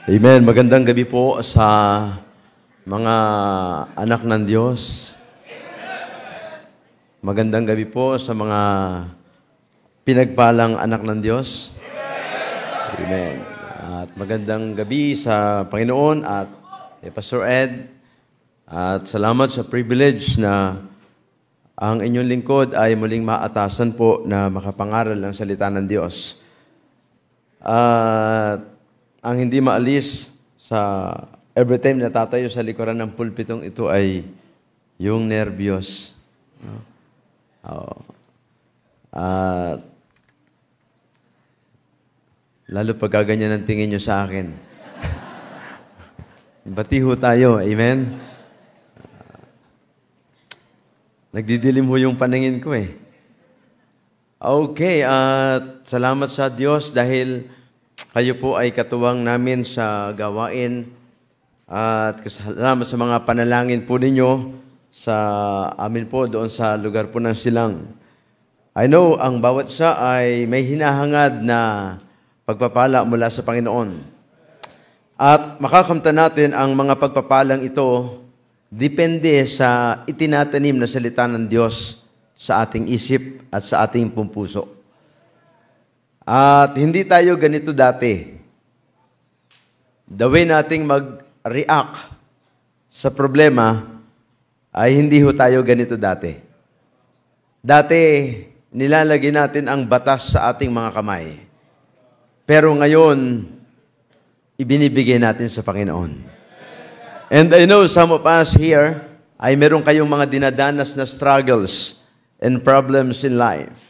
Amen. Magandang gabi po sa mga anak ng Diyos. Magandang gabi po sa mga pinagpalang anak ng Diyos. Amen. At magandang gabi sa Panginoon at Pastor Ed. At salamat sa privilege na ang inyong lingkod ay muling maatasan po na makapangaral ng salita ng Diyos. At ang hindi maalis sa every time na tatayo sa likuran ng pulpitong ito ay yung nervyos. Lalo pag gaganyan ang tingin nyo sa akin. Bati ho tayo. Amen? Nagdidilim ho yung paningin ko eh. Okay, at salamat sa Diyos dahil kayo po ay katuwang namin sa gawain at salamat sa mga panalangin po ninyo sa amin po doon sa lugar po ng Silang. I know ang bawat isa ay may hinahangad na pagpapala mula sa Panginoon. At makakamtan natin ang mga pagpapalang ito depende sa itinatanim na salita ng Diyos sa ating isip at sa ating puso. At hindi tayo ganito dati. The way nating mag-react sa problema ay hindi ho tayo ganito dati. Dati, nilalagay natin ang batas sa ating mga kamay. Pero ngayon, ibinibigay natin sa Panginoon. And I know some of us here ay meron kayong mga dinadanas na struggles and problems in life.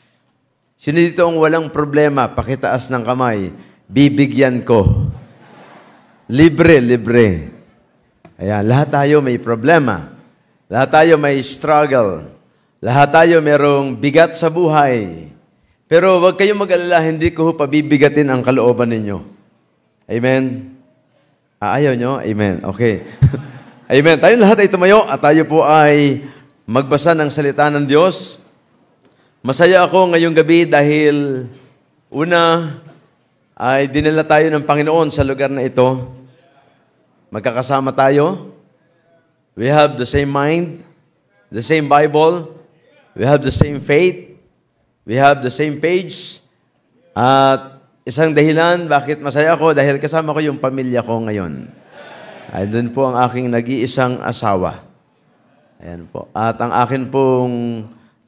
Sino dito ang walang problema? Pakitaas ng kamay. Bibigyan ko. Libre. Ayan, lahat tayo may problema. Lahat tayo may struggle. Lahat tayo merong bigat sa buhay. Pero huwag kayong mag-alala, hindi ko pabibigatin ang kalooban ninyo. Amen? Ayaw nyo? Amen. Okay. Amen. Tayong lahat ay tumayo at tayo po ay magbasa ng salita ng Diyos. Masaya ako ngayong gabi dahil una ay dinala tayo ng Panginoon sa lugar na ito. Magkakasama tayo. We have the same mind, the same Bible, we have the same faith, we have the same page. At isang dahilan bakit masaya ako dahil kasama ko yung pamilya ko ngayon. Ay doon po ang aking nag-iisang asawa. Ayan po. At ang akin pong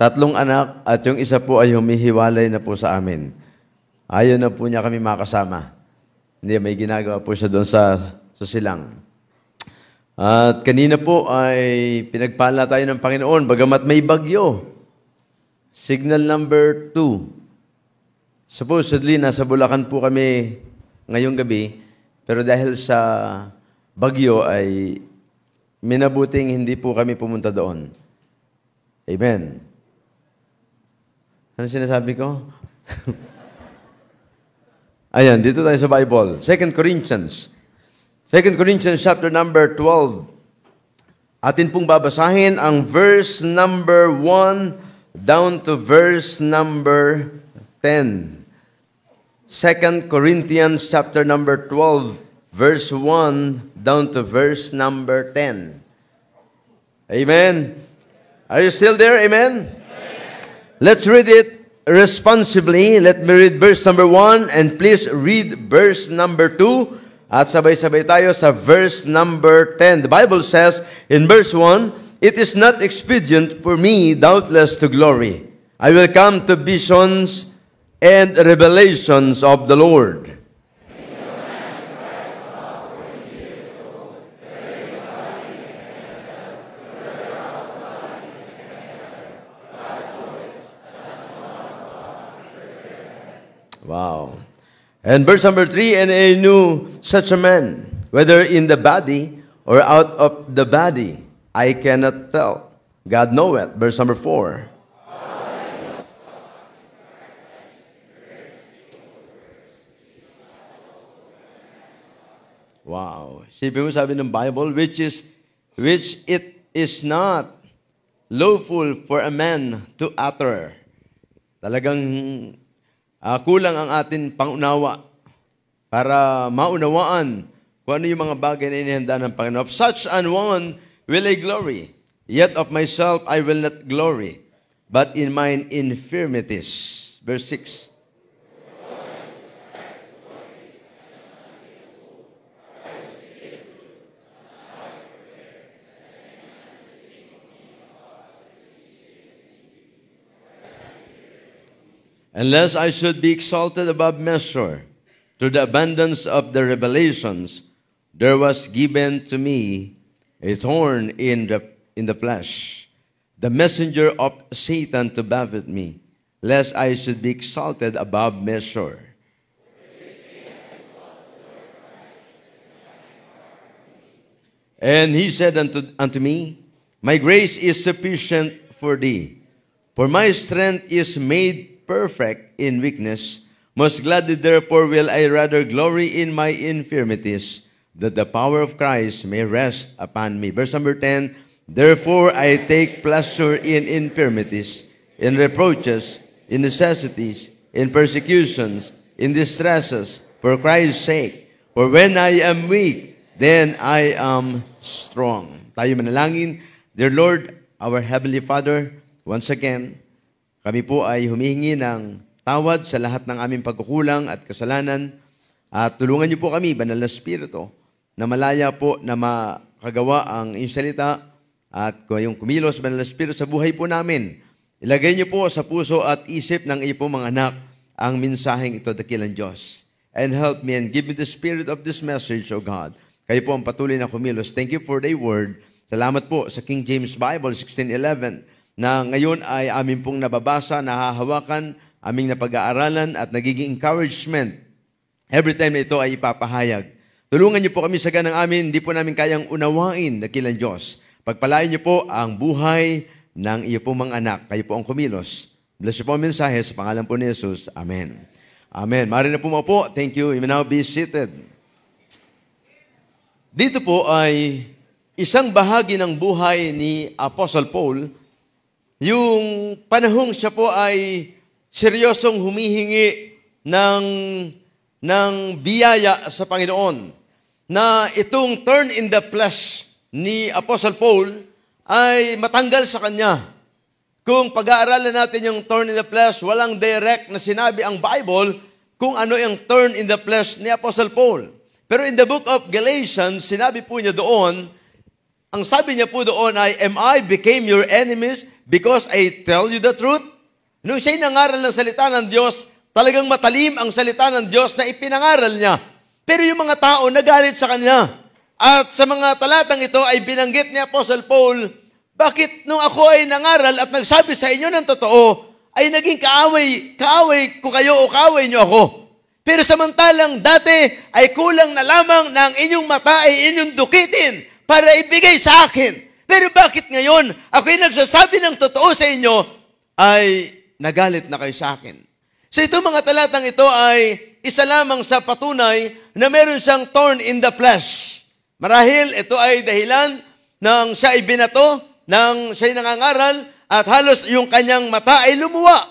3 anak at yung isa po ay humihiwalay na po sa amin. Ayaw na po niya kami makasama. Hindi, may ginagawa po siya doon sa Silang. At kanina po ay pinagpala tayo ng Panginoon, bagamat may bagyo. Signal number 2. Supposedly, nasa Bulacan po kami ngayong gabi, pero dahil sa bagyo ay minabuting hindi po kami pumunta doon. Amen. Ano sinasabi ko? Ayan, dito tayo sa Bible. 2 Corinthians. 2 Corinthians chapter number 12. Atin pong babasahin ang verse number 1 down to verse number 10. 2 Corinthians chapter number 12, verse 1 down to verse number 10. Amen. Are you still there? Amen? Let's read it responsibly. Let me read verse number 1 and please read verse number 2 at sabay-sabay tayo sa verse number 10. The Bible says in verse 1, "It is not expedient for me, doubtless, to glory. I will come to visions and revelations of the Lord." Wow. And verse number 3, "And I knew such a man, whether in the body or out of the body, I cannot tell. God knoweth." Verse number 4. Wow. Sabi ng Bible, which it is not lawful for a man to utter. Talagang kulang ang atin pangunawa para maunawaan kung ano yung mga bagay na inihanda ng Panginoon. Of such an one will I glory, yet of myself I will not glory, but in mine infirmities. Verse 6. Unless I should be exalted above measure, through the abundance of the revelations, there was given to me a thorn in the flesh, the messenger of Satan to buffet me, lest I should be exalted above measure. And he said unto me, my grace is sufficient for thee, for my strength is made perfect in weakness. Most gladly therefore will I rather glory in my infirmities, that the power of Christ may rest upon me. Verse number 10, therefore I take pleasure in infirmities, in reproaches, in necessities, in persecutions, in distresses, for Christ's sake. For when I am weak, then I am strong. Tayo manalangin. Dear Lord, our Heavenly Father, once again, kami po ay humihingi ng tawad sa lahat ng aming pagkukulang at kasalanan at tulungan niyo po kami, Banal na Espiritu, na malaya po na makagawa ang inyong salita at yung kumilos, Banal na Espiritu, sa buhay po namin. Ilagay niyo po sa puso at isip ng iyo po mga anak ang mensaheng ito, dakilang Diyos. And help me and give me the spirit of this message, O God. Kayo po ang patuloy na kumilos. Thank you for the word. Salamat po sa King James Bible 16:11 na ngayon ay amin pong nababasa, nahahawakan, aming napag-aaralan at nagiging encouragement every time na ito ay ipapahayag. Tulungan niyo po kami sa ganang amin, hindi po namin kayang unawain, dakilang Diyos. Pagpalain niyo po ang buhay ng iyo pong mga anak. Kayo po ang kumilos. Bless you po ang mensahe sa pangalan po ni Jesus. Amen. Amen. Maaari na po mga po. Thank you. You may now be seated. Dito po ay isang bahagi ng buhay ni Apostle Paul. Yung panahong siya po ay seryosong humihingi ng biyaya sa Panginoon, na itong turn in the flesh ni Apostle Paul ay matanggal sa kanya. Kung pag-aaralan natin yung turn in the flesh, walang direct na sinabi ang Bible kung ano yung turn in the flesh ni Apostle Paul. Pero in the book of Galatians, sinabi po niya doon, ang sabi niya po doon ay, am I became your enemies because I tell you the truth? Nung siya'y nangaral ng salita ng Diyos, talagang matalim ang salita ng Diyos na ipinangaral niya. Pero yung mga tao nagalit sa kanya. At sa mga talatang ito ay binanggit ni Apostle Paul, bakit nung ako ay nangaral at nagsabi sa inyo ng totoo, ay naging kaaway ko kayo o kaaway niyo ako? Pero samantalang dati ay kulang na lamang na ang inyong mata ay inyong dukitin para ibigay sa akin. Pero bakit ngayon, ako'y nagsasabi ng totoo sa inyo, ay nagalit na kayo sa akin? So itong mga talatang ito ay isa lamang sa patunay na meron siyang thorn in the flesh. Marahil ito ay dahilan ng siya ay binato, ng siya ay nangangaral, at halos yung kanyang mata ay lumuwa.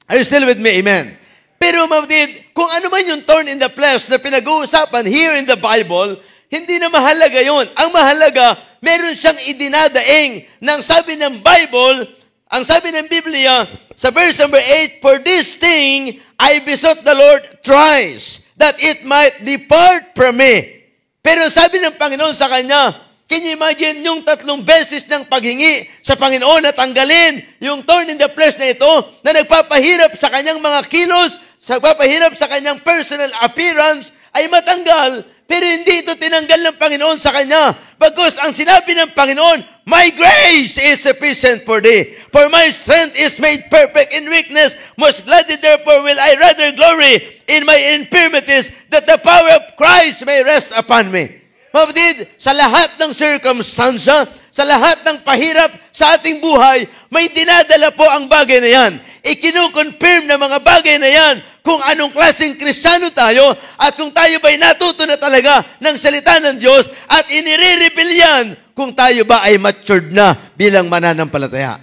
Are you still with me? Amen. Pero mabdid, kung ano man yung thorn in the flesh na pinag-uusapan here in the Bible, hindi na mahalaga yon. Ang mahalaga, meron siyang idinadaing ng sabi ng Bible, ang sabi ng Biblia, sa verse number 8, for this thing I besought the Lord thrice, that it might depart from me. Pero sabi ng Panginoon sa kanya, can you imagine yung 3 beses ng paghingi sa Panginoon na tanggalin yung thorn in the flesh na ito, na nagpapahirap sa kanyang mga kilos, nagpapahirap sa kanyang personal appearance, ay matanggal. Pero hindi ito tinanggal ng Panginoon sa kanya. Bagkus ang sinabi ng Panginoon, my grace is sufficient for thee. For my strength is made perfect in weakness. Most gladly therefore will I rather glory in my infirmities, that the power of Christ may rest upon me. Mabdid, sa lahat ng circumstansya, sa lahat ng pahirap sa ating buhay, may dinadala po ang bagay na yan. Ikinukonfirm na mga bagay na yan kung anong klaseng Kristiyano tayo at kung tayo ba'y natuto na talaga ng salita ng Diyos at inire-reveal yan kung tayo ba ay matured na bilang mananampalataya.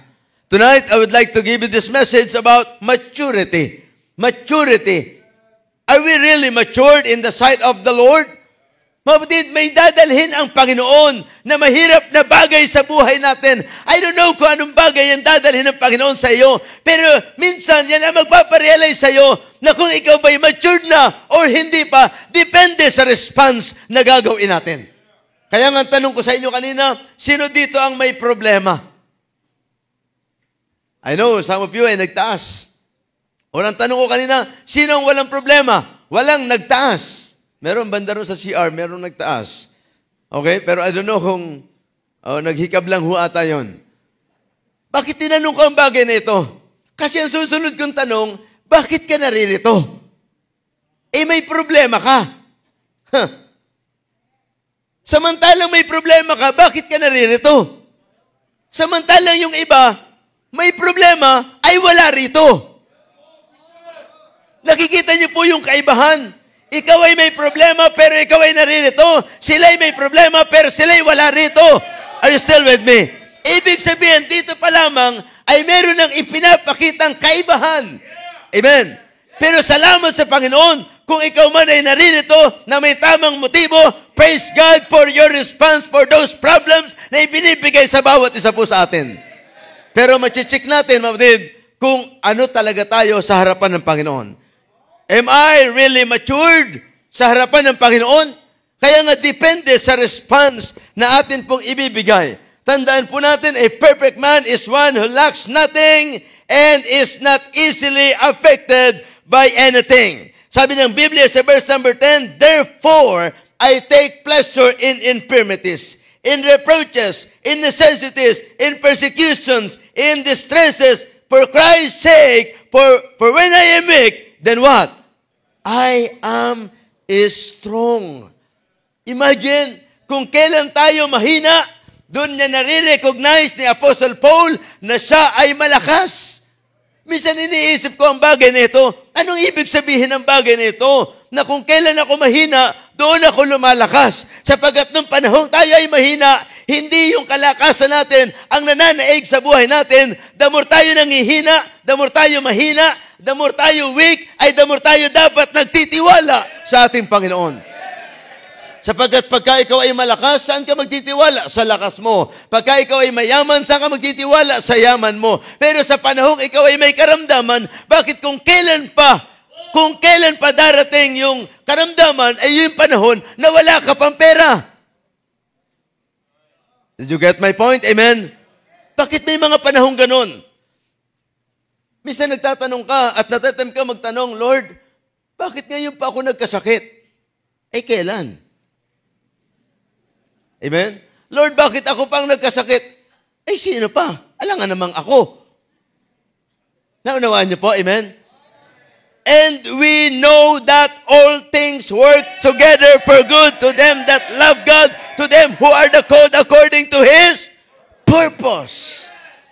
Tonight, I would like to give you this message about maturity. Maturity. Are we really matured in the sight of the Lord? Mabutid, may dadalhin ang Panginoon na mahirap na bagay sa buhay natin. I don't know kung anong bagay ang dadalhin ng Panginoon sa iyo. Pero minsan, yan ang magpaparealize sa iyo na kung ikaw ba'y matured na or hindi pa, depende sa response na gagawin natin. Kaya nga tanong ko sa inyo kanina, sino dito ang may problema? I know, some of you ay nagtaas. Unang tanong ko kanina, sino ang walang problema? Walang nagtaas. Meron banda ron sa CR, meron nagtaas. Okay? Pero I don't know kung naghikab lang ho ata yun. Bakit tinanong ko ang bagay na ito? Kasi ang susunod kong tanong, bakit ka naririto? Eh may problema ka. Huh. Samantalang may problema ka, bakit ka naririto? Samantalang yung iba, may problema, ay wala rito. Nakikita niyo po yung kaibahan. Ikaw ay may problema, pero ikaw ay naririto. Sila ay may problema, pero sila ay wala rito. Are you still with me? Ibig sabihin, dito pa lamang, ay meron ng ipinapakitang kaibahan. Amen. Pero salamat sa Panginoon, kung ikaw man ay naririto na may tamang motibo, praise God for your response for those problems na ibinibigay sa bawat isa po sa atin. Pero machichik natin, mabdid, kung ano talaga tayo sa harapan ng Panginoon. Am I really matured sa harapan ng Panginoon? Kaya nga depende sa response na atin pong ibibigay. Tandaan po natin, a perfect man is one who lacks nothing and is not easily affected by anything. Sabi ng Biblia sa verse number 10, therefore, I take pleasure in infirmities, in reproaches, in necessities, in persecutions, in distresses, for Christ's sake, for when I am weak, then what? I am strong. Imagine, kung kailan tayo mahina, doon niya nare-recognize ni Apostle Paul na siya ay malakas. Minsan iniisip ko ang bagay na ito. Anong ibig sabihin ng bagay na ito? Na kung kailan ako mahina, doon ako lumalakas. Sapagat nung panahon tayo ay mahina, hindi yung kalakasan natin ang nananaig sa buhay natin. The more tayo nangihina, the more tayo mahina, the more tayo weak, ay the more tayo dapat nagtitiwala sa ating Panginoon. Sapagat pagka ikaw ay malakas, saan ka magtitiwala? Sa lakas mo. Pagka ikaw ay mayaman, saan ka magtitiwala? Sa yaman mo. Pero sa panahong ikaw ay may karamdaman, bakit kung kailan pa darating yung karamdaman, ay yung panahon na wala ka pang pera? Did you get my point? Amen? Bakit may mga panahong ganon? Minsan nagtatanong ka at natatem ka magtanong, Lord, bakit ngayon pa ako nagkasakit? Eh, kailan? Amen? Lord, bakit ako pang nagkasakit? Eh, sino pa? Alangan namang ako. Naunawaan niyo po, amen? And we know that all things work together for good to them that love God, to them who are the called according to His purpose.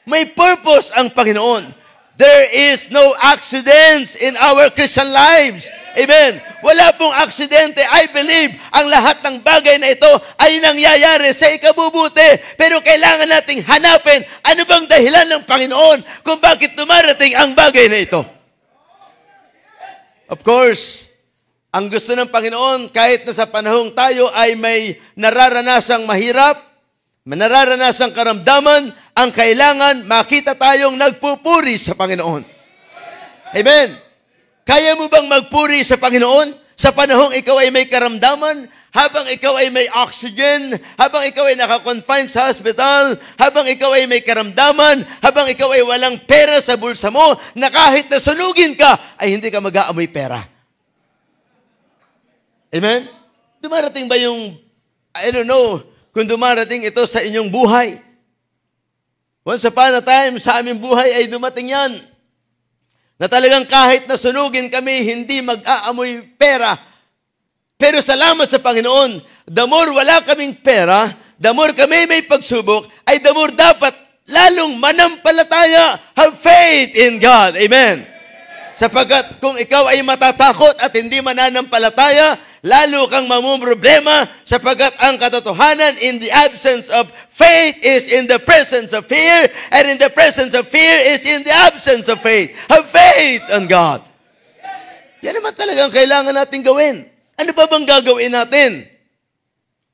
May purpose ang Panginoon. There is no accidents in our Christian lives. Amen. Wala pong aksidente. I believe ang lahat ng bagay na ito ay nangyayari sa ikabubuti. Pero kailangan nating hanapin ano bang dahilan ng Panginoon kung bakit dumarating ang bagay na ito. Of course, ang gusto ng Panginoon kahit na sa panahong tayo ay may nararanasang mahirap, nararanasang karamdaman, ang kailangan makita tayong nagpupuri sa Panginoon. Amen. Kaya mo bang magpuri sa Panginoon sa panahong ikaw ay may karamdaman, habang ikaw ay may oxygen, habang ikaw ay nakakonfine sa hospital, habang ikaw ay may karamdaman, habang ikaw ay walang pera sa bulsa mo, na kahit nasunugin ka, ay hindi ka mag-aamoy pera. Amen? Dumarating ba yung, I don't know, kung dumarating ito sa inyong buhay? Once upon a time, sa aming buhay ay dumating yan. Na talagang kahit nasunugin kami, hindi mag-aamoy pera. Pero salamat sa Panginoon, the more wala kaming pera, the more kami may pagsubok, ay the more dapat lalong manampalataya, have faith in God. Amen. Sapagkat kung ikaw ay matatakot at hindi mananampalataya, lalo kang mamumroblema sapagkat ang katotohanan in the absence of faith is in the presence of fear, and in the presence of fear is in the absence of faith. Have faith in God. Yan naman talagang kailangan natin gawin. Ano pa bang gagawin natin?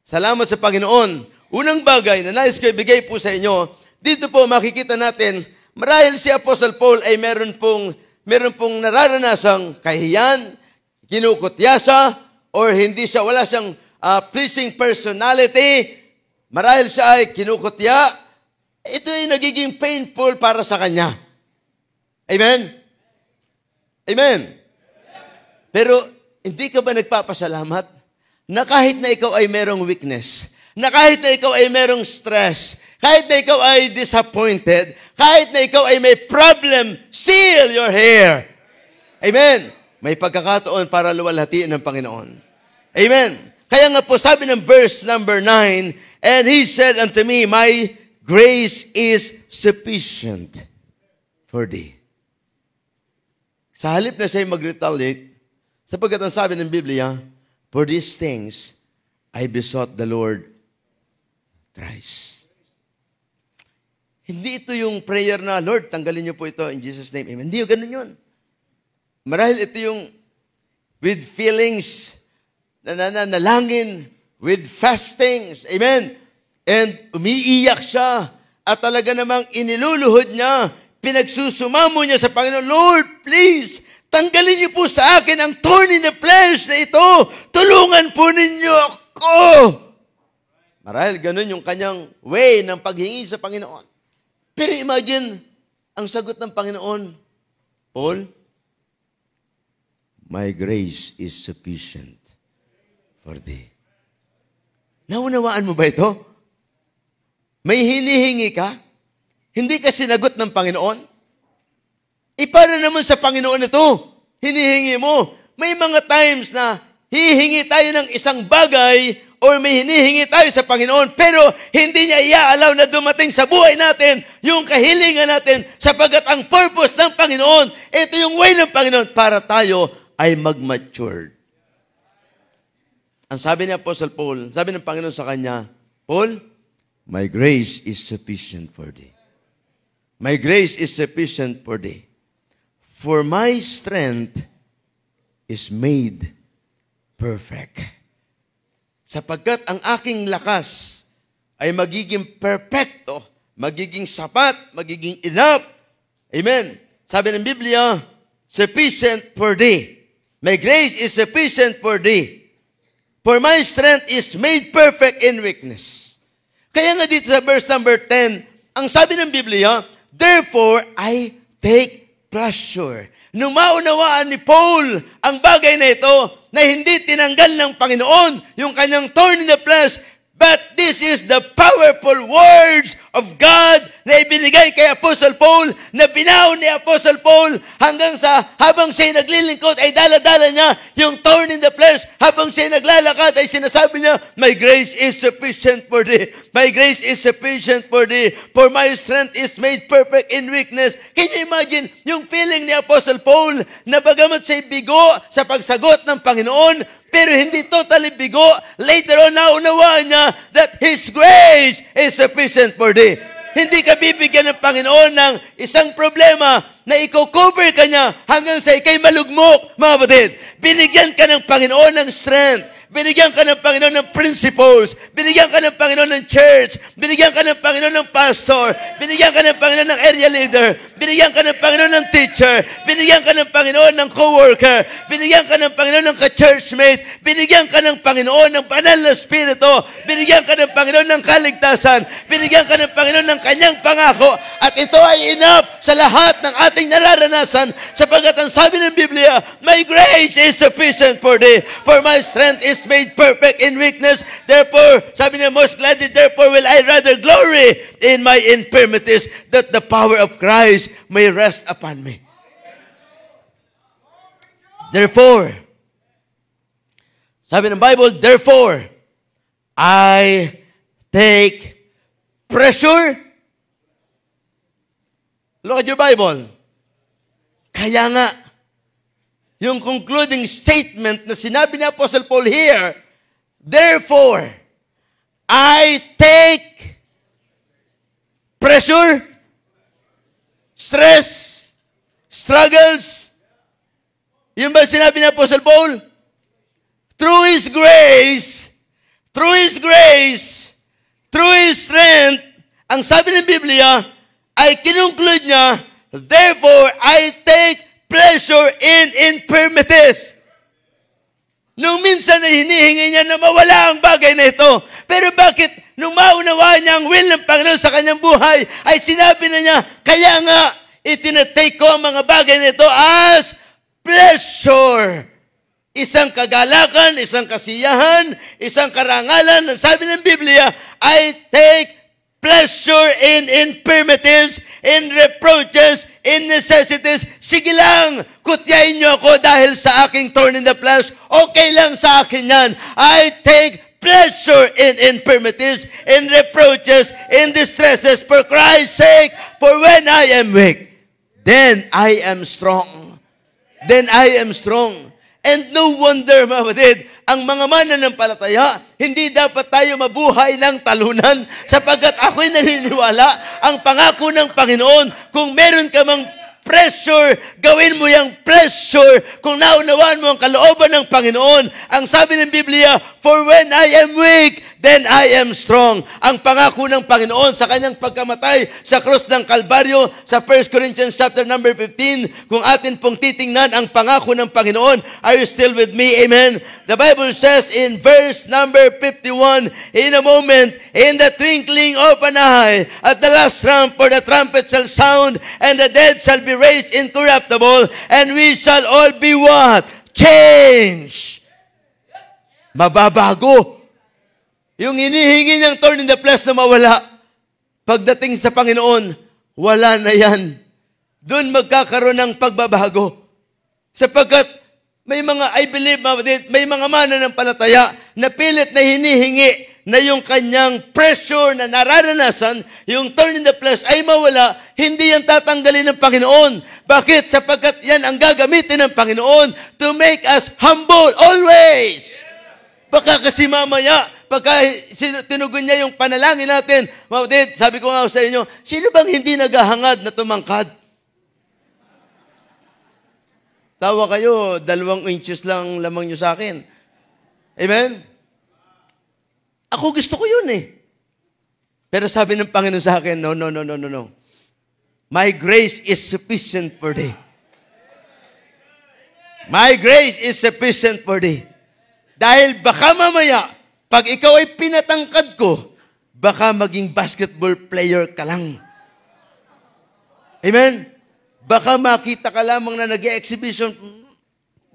Salamat sa Panginoon. Unang bagay na nais ko ibigay po sa inyo, dito po makikita natin, marahil si Apostle Paul ay meron pong nararanasang kahiyan, kinukutyasa, or wala siyang pleasing personality. Marahil siya ay kinukutya, ito ay nagiging painful para sa kanya. Amen? Amen? Pero, hindi ka ba nagpapasalamat na kahit na ikaw ay merong weakness, na kahit na ikaw ay merong stress, kahit na ikaw ay disappointed, kahit na ikaw ay may problem, still you're here. Amen? May pagkakataon para luwalhatiin ng Panginoon. Amen? Kaya nga po sabi ng verse number 9, and He said unto me, my grace is sufficient for thee. Sa halip na siya mag-retaliate, sapagkat ang sabi ng Biblia, for these things, I besought the Lord thrice. Hindi ito yung prayer na, Lord, tanggalin niyo po ito in Jesus' name. Amen. Hindi yung ganun yun. Marahil ito yung with feelings, nanalangin, with fastings. Amen. And umiiyak siya at talaga namang iniluluhod niya, pinagsusumamo niya sa Panginoon, Lord, please, tanggalin niyo po sa akin ang thorn in the flesh na ito. Tulungan po ninyo ako. Marahil ganun yung kanyang way ng paghingi sa Panginoon. Pero imagine, ang sagot ng Panginoon, Paul, my grace is sufficient for thee. Naunawaan mo ba ito? May hinihingi ka? Hindi ka sinagot ng Panginoon? Para naman sa Panginoon ito, hinihingi mo. May mga times na hihingi tayo ng isang bagay or may hinihingi tayo sa Panginoon, pero hindi niya i-allow na dumating sa buhay natin yung kahilingan natin sapagkat ang purpose ng Panginoon, ito yung way ng Panginoon para tayo ay mag-matured. Ang sabi ni Apostle Paul, sabi ng Panginoon sa kanya, Paul, my grace is sufficient for thee. My grace is sufficient for thee. For my strength is made perfect. Sapagkat ang aking lakas ay magiging perfecto, magiging sapat, magiging enough. Amen. Sabi ng Biblia, sufficient for thee. My grace is sufficient for thee. For my strength is made perfect in weakness. Kaya nga dito sa verse number 10, ang sabi ng Biblia, therefore I take pleasure. Nung maunawaan ni Paul ang bagay na ito, na hindi tinanggal ng Panginoon yung kanyang thorn in the flesh, but this is the powerful words of God na ibinigay kay Apostle Paul, na binaon ni Apostle Paul hanggang sa habang siya naglilingkod ay dala-dala niya yung thorn in the flesh. Habang siya naglalakad ay sinasabi niya, my grace is sufficient for thee. My grace is sufficient for thee. For my strength is made perfect in weakness. Can you imagine yung feeling ni Apostle Paul na bagamat siya bigo sa pagsagot ng Panginoon, pero hindi totally bigo, later on naunawaan niya that His grace is sufficient for thee. Hindi ka bibigyan ng Panginoon ng isang problema na i-cover ka niya hanggang sa ikay malugmok, mga batid. Binigyan ka ng Panginoon ng strength. Binigyan ka ng Panginoon ng principles. Binigyan ka ng Panginoon ng church. Binigyan ka ng Panginoon ng pastor. Binigyan ka ng Panginoon ng area leader. Binigyan ka ng Panginoon ng teacher. Binigyan ka ng Panginoon ng co-worker. Binigyan ka ng Panginoon ng ka-churchmate. Binigyan ka ng Panginoon ng banal na spirito. Binigyan ka ng Panginoon ng kaligtasan. Binigyan ka ng Panginoon ng kanyang pangako. At ito ay enough sa lahat ng ating nararanasan sapagkat ang sabi ng Biblia, my grace is sufficient for thee, for my strength is made perfect in weakness. Therefore, sabi niya, most gladly, therefore will I rather glory in my infirmities, that the power of Christ may rest upon me. Therefore, sabi ng Bible, therefore, I take pressure. Look at your Bible. Kaya nga, yung concluding statement na sinabi ni Apostle Paul here, therefore, I take pressure, stress, struggles. Yung ba sinabi ni Apostle Paul? Through His grace, through His grace, through His strength, ang sabi ng Biblia, ay kinunclude niya, therefore, I take pleasure in infirmities. Nung minsan ay hinihingi niya na mawala ang bagay na ito. Pero bakit nung maunawaan niya ang will ng Panginoon sa kanyang buhay, ay sinabi na niya, kaya nga, itinatake ko ang mga bagay na ito as pleasure. Isang kagalakan, isang kasiyahan, isang karangalan. Sabi ng Biblia, I take pleasure in infirmities, in reproaches, in necessities. Sige lang, kutyain niyo ako dahil sa aking thorn in the flesh. Okay lang sa akin yan. I take pleasure in infirmities, in reproaches, in distresses, for Christ's sake. For when I am weak, then I am strong. Then I am strong. And no wonder, mga kapatid, ang mga mananampalataya, hindi dapat tayo mabuhay ng talunan sapagkat ako'y naniniwala ang pangako ng Panginoon. Kung meron ka mang pressure, gawin mo yung pleasure kung naunawaan mo ang kalooban ng Panginoon. Ang sabi ng Biblia, for when I am weak, then I am strong. Ang pangako ng Panginoon sa kanyang pagkamatay sa krus ng Kalbaryo sa 1 Corinthians chapter number 15, kung atin pong titingnan ang pangako ng Panginoon, are you still with me? Amen? The Bible says in verse number 51, in a moment, in the twinkling of an eye, at the last trump, for the trumpet shall sound, and the dead shall be raised incorruptible, and we shall all be what? Changed. Mababago. Yung hinihingi niyang thorn in the flesh na mawala, pagdating sa Panginoon, wala na yan. Doon magkakaroon ng pagbabago. Sapagkat may mga, I believe, may mga mananampalataya na pilit na hinihingi na yung kanyang pressure na nararanasan, yung thorn in the flesh ay mawala, hindi yan tatanggalin ng Panginoon. Bakit? Sapagkat yan ang gagamitin ng Panginoon to make us humble always. Baka kasi mamaya, pagka tinugon niya yung panalangin natin, mawdid, sabi ko nga sa inyo, sino bang hindi naghahangad na tumangkad? Tawa kayo, 2 inches lang lamang nyo sa akin. Amen? Ako gusto ko yun eh. Pero sabi ng Panginoon sa akin, no. My grace is sufficient for thee. My grace is sufficient for thee. Dahil baka mamaya, pag ikaw ay pinatangkad ko, baka maging basketball player ka lang. Amen? Baka makita ka lamang na nag-exhibition,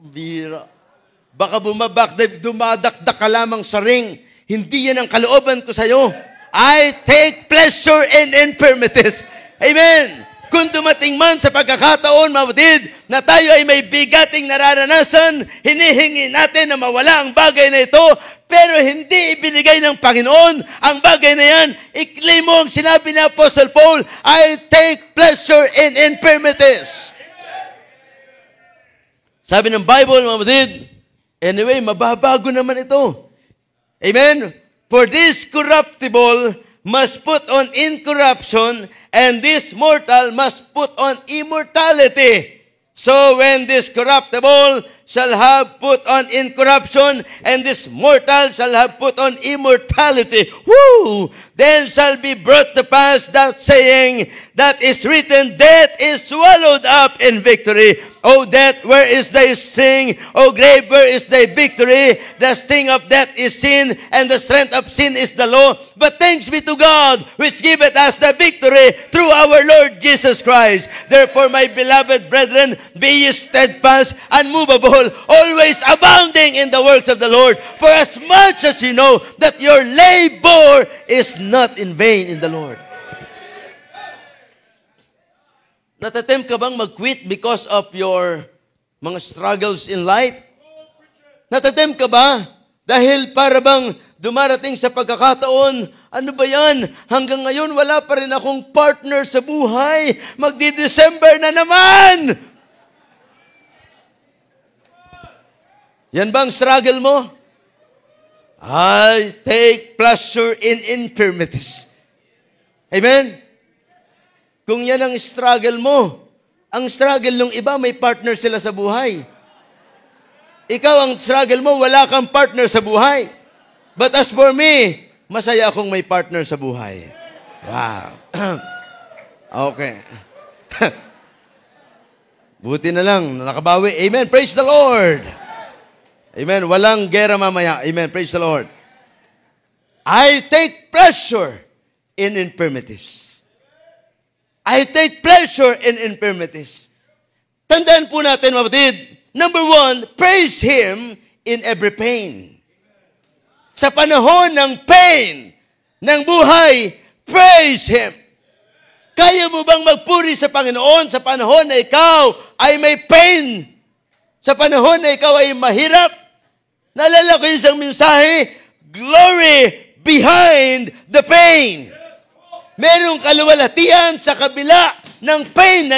bira. Baka dumadakdak ka lamang sa ring. Hindi yan ang kalooban ko sa'yo. I take pleasure in infirmities. Amen? Kung dumating man sa pagkakataon, mawdid, na tayo ay may bigating nararanasan, hinihingi natin na mawala ang bagay na ito, pero hindi ibinigay ng Panginoon ang bagay na yan. I-claim mo ang sinabi ni Apostle Paul, I take pleasure in infirmities. Sabi ng Bible, mawdid, anyway, mababago naman ito. Amen? For this corruptible must put on incorruption, and this mortal must put on immortality. So when this corruptible shall have put on incorruption, and this mortal shall have put on immortality, then shall be brought to pass that saying that is written, death is swallowed up in victory. O death, where is thy sting? O grave, where is thy victory? The sting of death is sin, and the strength of sin is the law. But thanks be to God, which giveth us the victory through our Lord Jesus Christ. Therefore, my beloved brethren, be ye steadfast, unmovable, always abounding in the works of the Lord. For as much as you know that your labor is not in vain in the Lord. Natatempt ka bang mag-quit because of your mga struggles in life? Natatempt ka ba? Dahil para bang dumarating sa pagkakataon, ano ba yan? Hanggang ngayon, wala pa rin akong partner sa buhay. Magdi-December na naman! Yan bang struggle mo? I take pleasure in infirmities. Amen? Kung yan ang struggle mo, ang struggle ng iba, may partner sila sa buhay. Ikaw ang struggle mo, wala kang partner sa buhay. But as for me, masaya akong may partner sa buhay. Wow. Okay. Buti na lang, nakabawi. Amen. Praise the Lord. Amen. Walang gera mamaya. Amen. Praise the Lord. I take pleasure in infirmities. I take pleasure in infirmities. Tandaan po natin, mapatid. Number one, praise Him in every pain. Sa panahon ng pain, ng buhay, praise Him. Kaya mo bang magpuri sa Panginoon sa panahon na ikaw ay may pain? Sa panahon na ikaw ay mahirap? Naalala ko yung isang mensahe, glory behind the pain. Merong kaluwalhatian sa kabila ng pain na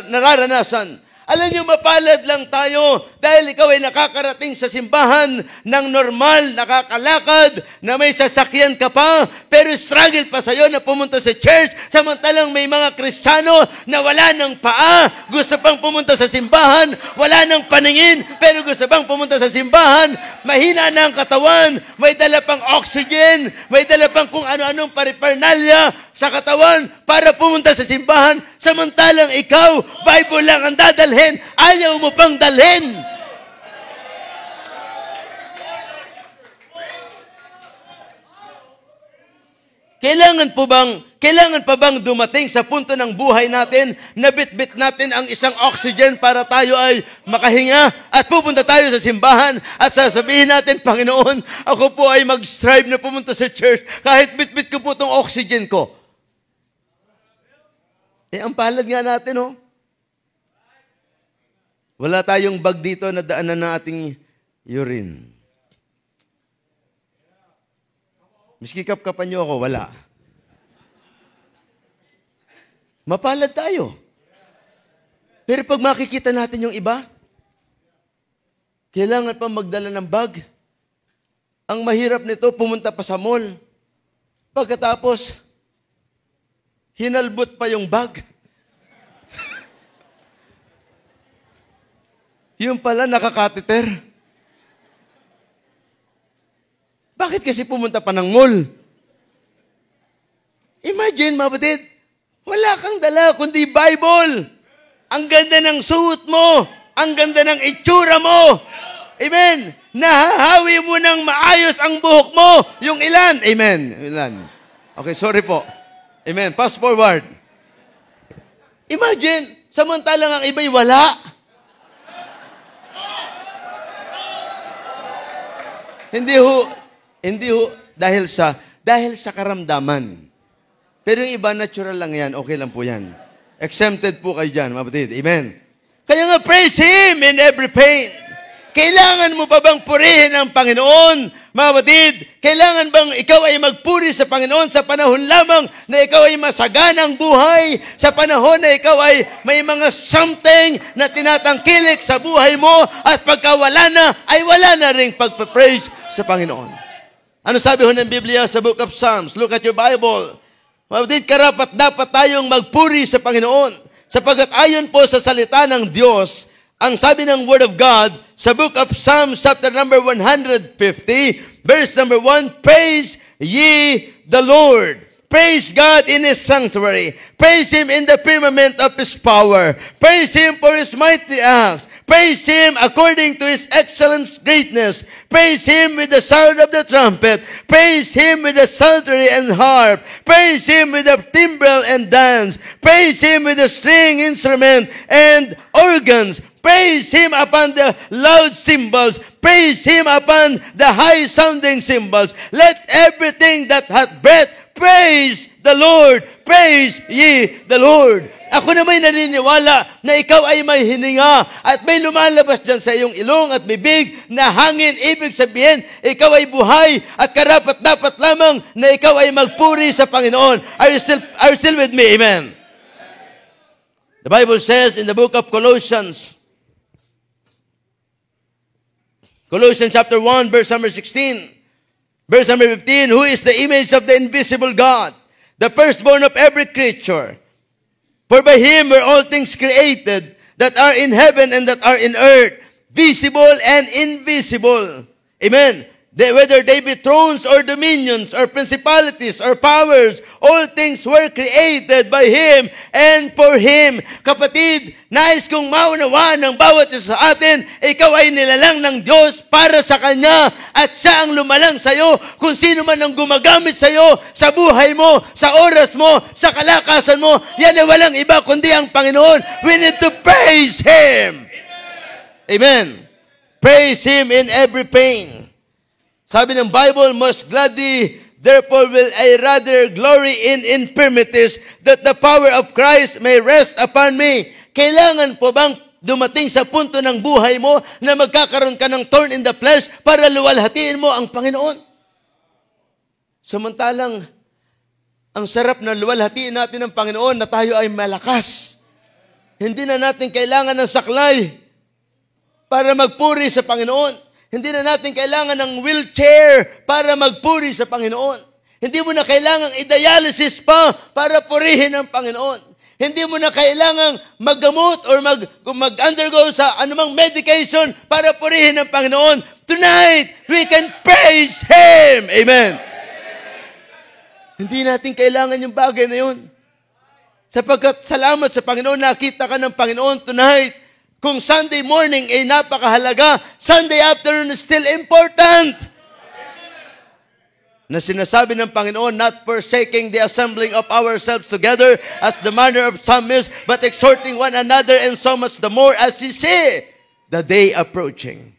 nararanasan. Alam niyo, mapalad lang tayo dahil ikaw ay nakakarating sa simbahan ng normal, nakakalakad, na may sasakyan ka pa, pero struggle pa sa'yo na pumunta sa church, samantalang may mga Kristiyano na wala ng paa, gusto pang pumunta sa simbahan, wala ng paningin, pero gusto pang pumunta sa simbahan, mahina na ang katawan, may dala pang oxygen, may dala pang kung ano-anong paripernalya sa katawan para pumunta sa simbahan, samantalang ikaw, Bible lang ang dadalhin, ayaw mo pang dalhin. Kailangan pa bang dumating sa punto ng buhay natin na bitbit natin ang isang oxygen para tayo ay makahinga at pupunta tayo sa simbahan at sasabihin natin, Panginoon, ako po ay mag-strive na pumunta sa church kahit bitbit ko po itong oxygen ko. Ang palad nga natin, oh. Wala tayong bag dito na daanan na ating urine. Miski kapkapan niyo ako, wala. Mapalad tayo. Pero pag makikita natin yung iba, kailangan pa magdala ng bag. Ang mahirap nito, pumunta pa sa mall. Pagkatapos, hinalbot pa yung bag. Yung pala nakakateter. Bakit kasi pumunta pa ng mall? Imagine, mga batid, wala kang dala kundi Bible. Ang ganda ng suot mo. Ang ganda ng itsura mo. Amen. Nahahawi mo ng maayos ang buhok mo. Yung ilan. Amen. Ilan. Okay, sorry po. Amen. Fast forward. Imagine, samantalang ang iba'y wala. Hindi ho, dahil sa karamdaman. Pero yung iba, natural lang yan, okay lang po yan. Exempted po kayo dyan, mga batid. Amen. Kaya nga, praise Him in every pain. Kailangan mo pa bang purihin ang Panginoon, mga batid? Kailangan bang ikaw ay magpuri sa Panginoon sa panahon lamang na ikaw ay masaganang buhay? Sa panahon na ikaw ay may mga something na tinatangkilik sa buhay mo at pagka wala na, ay wala na ring pagpapraise sa Panginoon. Ano sabi ho ng Biblia sa Book of Psalms? Look at your Bible. Mabdid, karapat dapat tayong magpuri sa Panginoon. Sapagkat ayon po sa salita ng Diyos, ang sabi ng Word of God sa Book of Psalms, chapter number 150, verse number 1, praise ye the Lord. Praise God in His sanctuary. Praise Him in the firmament of His power. Praise Him for His mighty acts. Praise Him according to His excellent greatness. Praise Him with the sound of the trumpet. Praise Him with the psaltery and harp. Praise Him with the timbrel and dance. Praise Him with the string instrument and organs. Praise Him upon the loud cymbals. Praise Him upon the high-sounding cymbals. Let everything that hath breath praise the Lord. Praise ye the Lord. Ako na may naniniwala na ikaw ay may hininga at may lumalabas dyan sa iyong ilong at bibig na hangin. Ibig sabihin, ikaw ay buhay at karapat-dapat lamang na ikaw ay magpuri sa Panginoon. Are you still with me? Amen. The Bible says in the book of Colossians chapter 1, verse number 16, verse number 15, who is the image of the invisible God, the firstborn of every creature. For by Him were all things created that are in heaven and that are in earth, visible and invisible. Amen. Whether they be thrones or dominions or principalities or powers, all things were created by Him and for Him. Kapatid, nais kong maunawaan ng bawat isa sa atin, ikaw ay nilalang ng Diyos para sa Kanya at Siya ang lumalang sa iyo. Kung sino man ang gumagamit sa iyo, sa buhay mo, sa oras mo, sa kalakasan mo, yan ay walang iba kundi ang Panginoon. We need to praise Him. Amen. Praise Him in every pain. Sabi ng Bible, most gladly, therefore will I rather glory in infirmities, that the power of Christ may rest upon me. Kailangan po bang dumating sa punto ng buhay mo na magkakaroon ka ng thorn in the flesh para luwalhatiin mo ang Panginoon? Samantalang, ang sarap na luwalhatiin natin ng Panginoon na tayo ay malakas. Hindi na natin kailangan ng saklay para magpuri sa Panginoon. Hindi na natin kailangan ng wheelchair para magpuri sa Panginoon. Hindi mo na kailangang i-dialysis pa para purihin ang Panginoon. Hindi mo na kailangang maggamot or mag-undergo sa anumang medication para purihin ang Panginoon. Tonight, we can praise Him. Amen. Hindi natin kailangan yung bagay na yun. Sapagkat salamat sa Panginoon, nakita ka ng Panginoon tonight. Kung Sunday morning ay napakahalaga, Sunday afternoon is still important. Na sinasabi ng Panginoon, not forsaking the assembling of ourselves together as the manner of some is, but exhorting one another, and so much the more as you see the day approaching.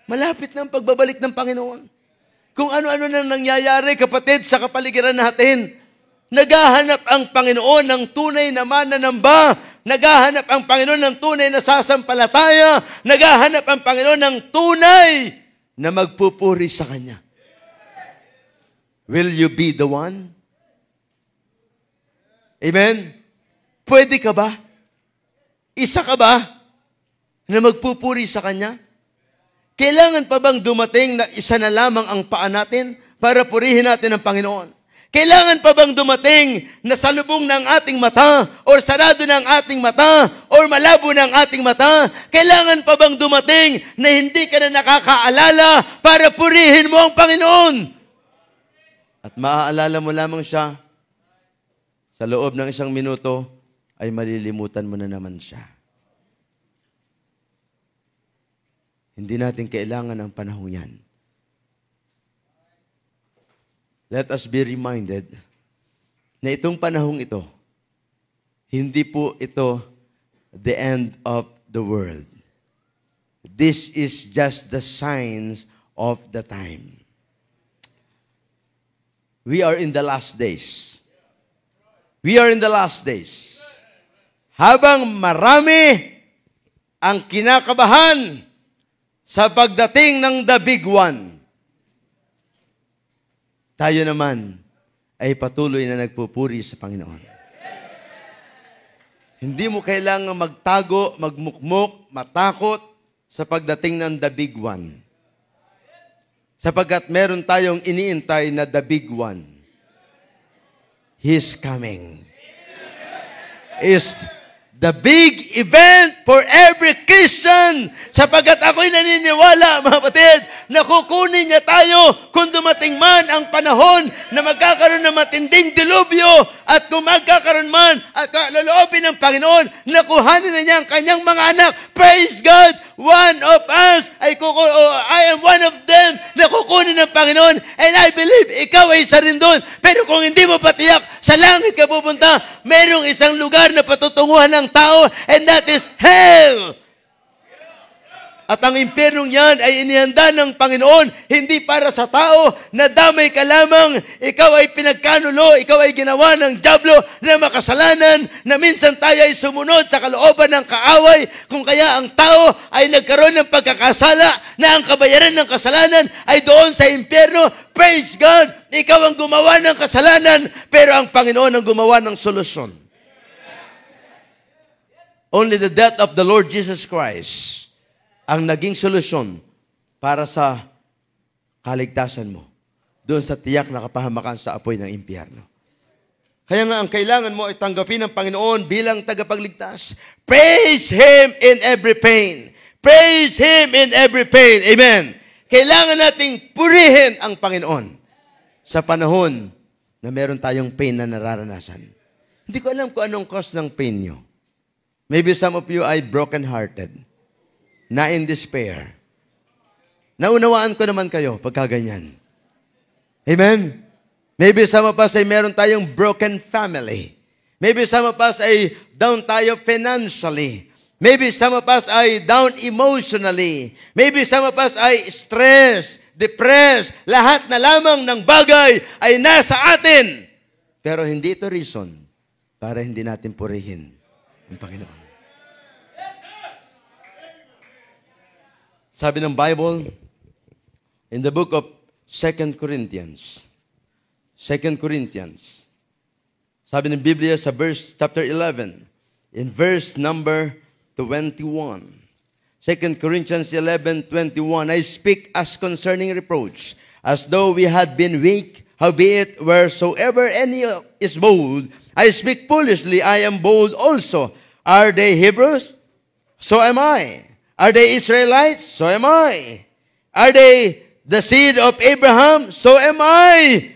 Malapit na ang pagbabalik ng Panginoon. Kung ano-ano na nangyayari, kapatid, sa kapaligiran natin, naghahanap ang Panginoon ng tunay na mananamba. Naghahanap ang Panginoon ng tunay na sasampalataya. Naghahanap ang Panginoon ng tunay na magpupuri sa Kanya. Will you be the one? Amen? Pwede ka ba? Isa ka ba na magpupuri sa Kanya? Kailangan pa bang dumating na isa na lamang ang paa natin para purihin natin ang Panginoon? Kailangan pa bang dumating na salubong ng ating mata or sarado ng ating mata or malabo ng ating mata? Kailangan pa bang dumating na hindi ka na nakakaalala para purihin mo ang Panginoon? At maaalala mo lamang siya, sa loob ng 1 minuto ay malilimutan mo na naman siya. Hindi natin kailangan ng panahon yan. Let us be reminded na itong panahong ito, hindi po ito the end of the world. This is just the signs of the time. We are in the last days. We are in the last days. Habang marami ang kinakabahan sa pagdating ng the big one, tayo naman ay patuloy na nagpupuri sa Panginoon. Hindi mo kailangan magtago, magmukmok, matakot sa pagdating ng the big one. Sapagkat meron tayong iniintay na the big one. He's coming. Is the big event for every Christian. Sapagkat ako'y naniniwala, mga kapatid, na kukunin niya tayo kung dumating man ang panahon na magkakaroon ng matinding dilubyo at kung magkakaroon man at laloobin ng Panginoon, nakuhanin na niya ang kanyang mga anak. Praise God! One of us, I am one of them na kukunin ng Panginoon, and I believe ikaw ay isa rin doon. Pero kung hindi mo patiyak, sa langit ka pupunta, merong isang lugar na patutunguhan ng tao, and that is hell. At ang impyernong yan ay inihanda ng Panginoon, hindi para sa tao na damay ka lamang, ikaw ay pinagkanulo, ikaw ay ginawa ng dyablo na makasalanan, na minsan tayo ay sumunod sa kalooban ng kaaway, kung kaya ang tao ay nagkaroon ng pagkakasala na ang kabayaran ng kasalanan ay doon sa impyerno. Praise God! Ikaw ang gumawa ng kasalanan, pero ang Panginoon ang gumawa ng solusyon. Only the death of the Lord Jesus Christ ang naging solusyon para sa kaligtasan mo doon sa tiyak na kapahamakan sa apoy ng impyerno. Kaya nga, ang kailangan mo ay tanggapin ng Panginoon bilang tagapagligtas. Praise Him in every pain. Praise Him in every pain. Amen. Kailangan nating purihin ang Panginoon sa panahon na meron tayong pain na nararanasan. Hindi ko alam kung anong cause ng pain nyo. Maybe some of you ay broken-hearted, na in despair. Naunawaan ko naman kayo pagka ganyan. Amen? Maybe some of us ay meron tayong broken family. Maybe some of us ay down tayo financially. Maybe some of us ay down emotionally. Maybe some of us ay stressed, depressed. Lahat na lamang ng bagay ay nasa atin. Pero hindi ito reason para hindi natin purihin ang Panginoon. Sabi ng Bible, in the book of 2 Corinthians, sabi ng Biblia sa chapter 11, in verse number 21. 2 Corinthians 11:21, I speak as concerning reproach, as though we had been weak, howbeit wheresoever any is bold, I speak foolishly, I am bold also. Are they Hebrews? So am I. Are they Israelites? So am I. Are they the seed of Abraham? So am I.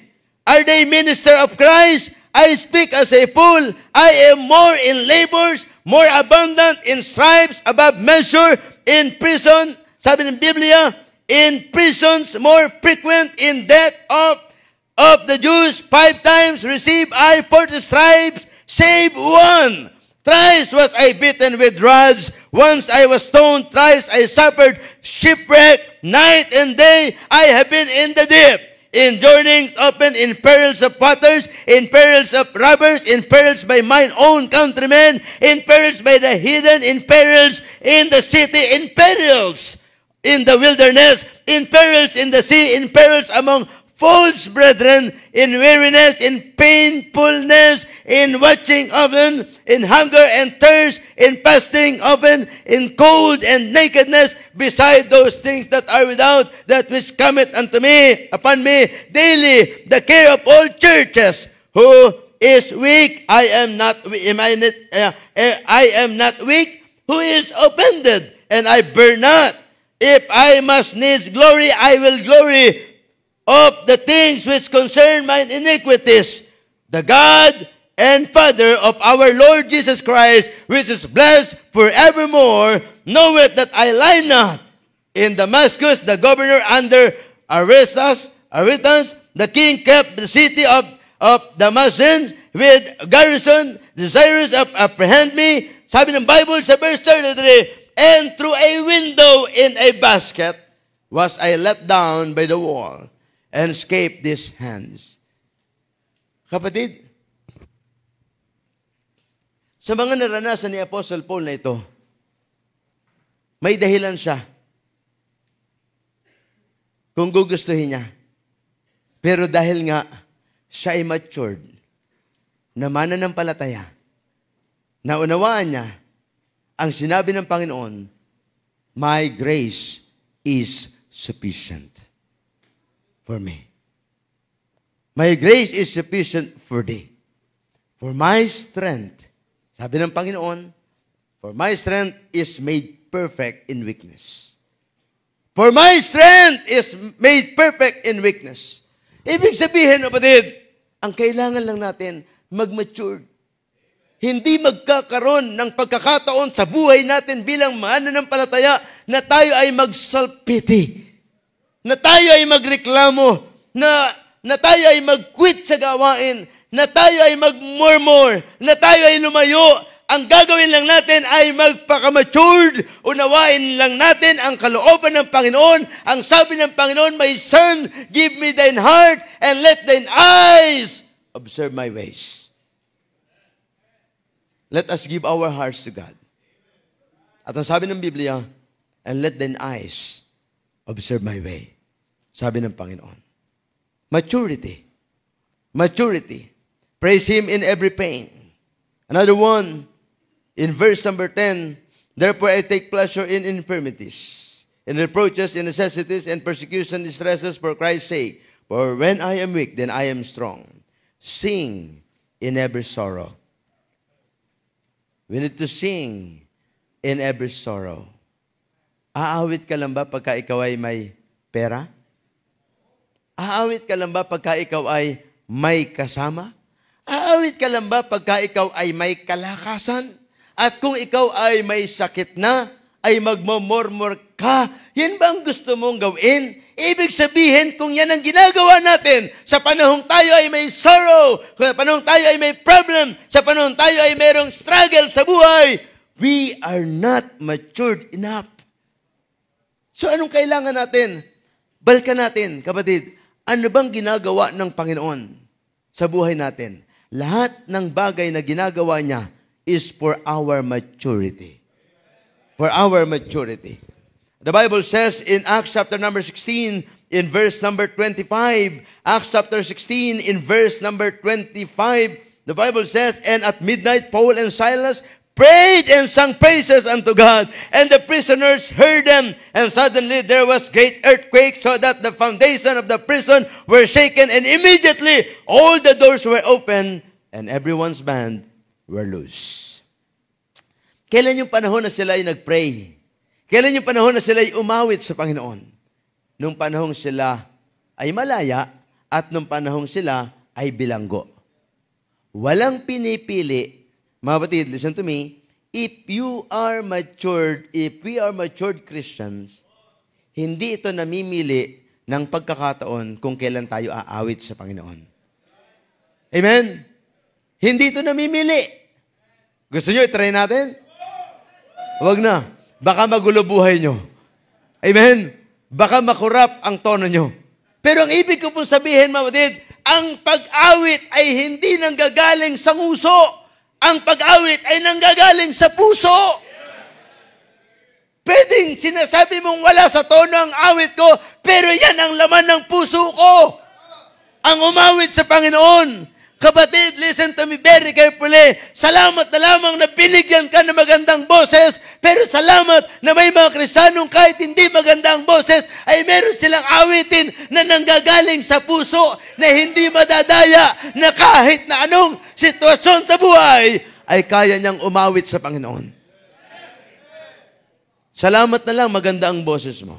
Are they minister of Christ? I speak as a fool. I am more in labors, more abundant in stripes, above measure, in prison. Sabi ng Biblia, in prisons, more frequent in death of the Jews. 5 times receive I 40 stripes, save one. Thrice was I beaten with rods. Once I was stoned. Thrice I suffered shipwreck. Night and day I have been in the deep. In journeyings often, in perils of waters, in perils of robbers, in perils by mine own countrymen, in perils by the heathen, in perils in the city, in perils in the wilderness, in perils in the sea, in perils among false brethren, in weariness, in painfulness, in watching often, in hunger and thirst, in fasting often, in cold and nakedness, beside those things that are without, that which cometh unto me, upon me, daily, the care of all churches. Who is weak? I am not weak. Who is offended? And I burn not. If I must needs glory, I will glory of the things which concern mine iniquities. The God and Father of our Lord Jesus Christ, which is blessed forevermore, knoweth that I lie not. In Damascus, the governor under Aretas, the king kept the city of Damascus with garrison, desirous of apprehend me. Sabi ng Bible sa verse 33, and through a window in a basket was I let down by the wall, and escape these hands. Kapatid, sa mga naranasan ni Apostle Paul na ito, may dahilan siya kung gugustuhin niya. Pero dahil nga siya ay matured, na mananampalataya, naunawaan niya ang sinabi ng Panginoon, my grace is sufficient for me. My grace is sufficient for thee. For my strength, sabi ng Panginoon, for my strength is made perfect in weakness. For my strength is made perfect in weakness. Ibig sabihin, kapatid, ang kailangan lang natin, mag-mature. Hindi magkakaroon ng pagkakataon sa buhay natin bilang mananampalataya na tayo ay mag-self-pity, na tayo ay magreklamo, na tayo ay mag-quit sa gawain, na tayo ay mag-murmur, na tayo ay lumayo. Ang gagawin lang natin ay magpaka-matured. Unawain lang natin ang kalooban ng Panginoon. Ang sabi ng Panginoon, my son, give me thine heart and let thine eyes observe my ways. Let us give our hearts to God. At ang sabi ng Biblia, and let thine eyes observe my way. Sabi ng Panginoon. Maturity. Maturity. Praise Him in every pain. Another one, in verse number 10, therefore I take pleasure in infirmities, in reproaches, in necessities, and persecution, distresses for Christ's sake. For when I am weak, then I am strong. Sing in every sorrow. We need to sing in every sorrow. Aawit ka lang ba pagka ikaw ay may pera? Aawit ka lang ba pagka ikaw ay may kasama? Aawit ka lang ba pagka ikaw ay may kalakasan? At kung ikaw ay may sakit na, ay magmamormor ka, yan ba ang gusto mong gawin? Ibig sabihin, kung yan ang ginagawa natin, sa panahong tayo ay may sorrow, kung sa panahong tayo ay may problem, sa panahong tayo ay mayroong struggle sa buhay, we are not matured enough. So anong kailangan natin? Balikan natin, kapatid, ano bang ginagawa ng Panginoon sa buhay natin? Lahat ng bagay na ginagawa niya is for our maturity. For our maturity. The Bible says in Acts chapter number 16, in verse number 25, Acts chapter 16, in verse number 25, the Bible says, and at midnight Paul and Silas prayed and sang praises unto God, and the prisoners heard them, and suddenly there was great earthquake, so that the foundation of the prison were shaken, and immediately all the doors were open, and everyone's band were loose. Kailan yung panahon na sila ay nag-pray? Kailan yung panahon na sila ay umawit sa Panginoon? Nung panahong sila ay malaya at nung panahong sila ay bilanggo. Walang pinipili. Mga batid, listen to me. If we are matured Christians, hindi ito namimili ng pagkakataon kung kailan tayo aawit sa Panginoon. Amen? Hindi ito namimili. Gusto nyo i-try natin? Huwag na. Baka magulo buhay nyo. Amen? Baka makurap ang tono nyo. Pero ang ibig ko pong sabihin, mawatid, ang pag-awit ay hindi nanggagaling sa nguso. Ang pag-awit ay nanggagaling sa puso. Pwedeng sinasabi mong wala sa tono ang awit ko, pero yan ang laman ng puso ko. Ang umawit sa Panginoon. Kapatid, listen to me very carefully. Salamat na lamang na binigyan ka ng magandang boses, pero salamat na may mga Kristiyanong kahit hindi magandang boses, ay meron silang awitin na nanggagaling sa puso, na hindi madadaya, na kahit na anong sitwasyon sa buhay, ay kaya niyang umawit sa Panginoon. Salamat na lang, maganda ang boses mo.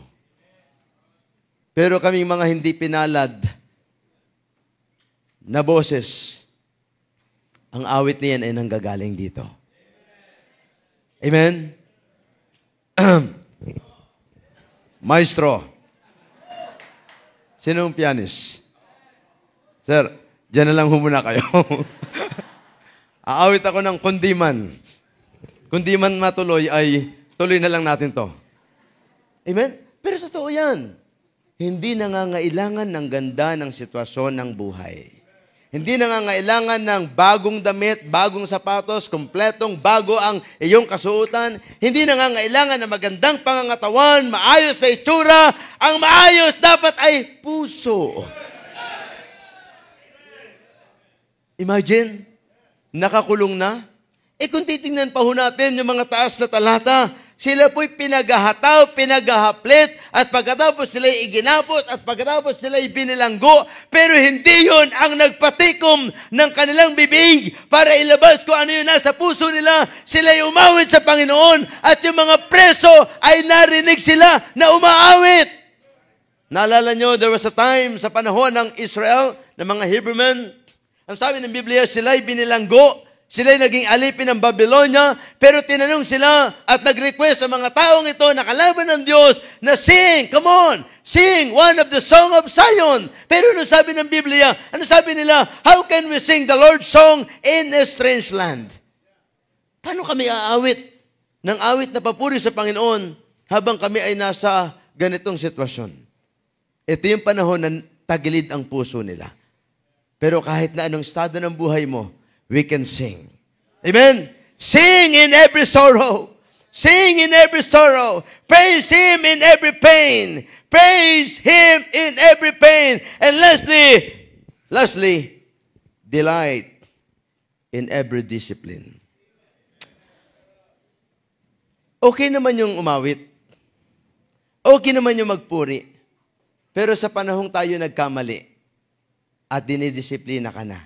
Pero kaming mga hindi pinalad na boses, ang awit niyan ay nanggagaling dito. Amen? Maestro. Sinong pianist? Sir, dyan na lang humuna kayo. Aawit ako ng kundiman. Kundiman matuloy ay tuloy na lang natin to. Amen? Pero totoo yan. Hindi nangangailangan ng ganda ng sitwasyon ng buhay. Hindi nangangailangan ng bagong damit, bagong sapatos, kompletong bago ang iyong kasuotan. Hindi nangangailangan ng magandang pangangatawan, maayos na itsura. Ang maayos dapat ay puso. Imagine, nakakulong na. Kung titingnan pa ho natin yung mga taas na talata, sila po'y pinaghahataw, pinaghahaplit, at pagkatapos sila'y iginapos, at pagkatapos sila'y binilanggo. Pero hindi yun ang nagpatikom ng kanilang bibig para ilabas kung ano yun nasa puso nila. Sila'y umawit sa Panginoon, at yung mga preso ay narinig sila na umaawit. Naalala nyo, there was a time sa panahon ng Israel, ng mga Hebrew men, ang sabi ng Biblia, sila'y binilanggo. Sila'y naging alipin ng Babylonia, pero tinanong sila at nag-request sa mga taong ito na kalaban ng Diyos na sing, come on, sing one of the song of Zion. Pero ano sabi ng Biblia? Ano sabi nila? How can we sing the Lord's song in a strange land? Paano kami aawit ng awit na papuri sa Panginoon habang kami ay nasa ganitong sitwasyon? Ito yung panahon na tagilid ang puso nila. Pero kahit na anong estado ng buhay mo, we can sing. Amen? Sing in every sorrow. Sing in every sorrow. Praise Him in every pain. Praise Him in every pain. And lastly, delight in every discipline. Okay naman yung umawit. Okay naman yung magpuri. Pero sa panahong tayo nagkamali at dinidisiplina ka na,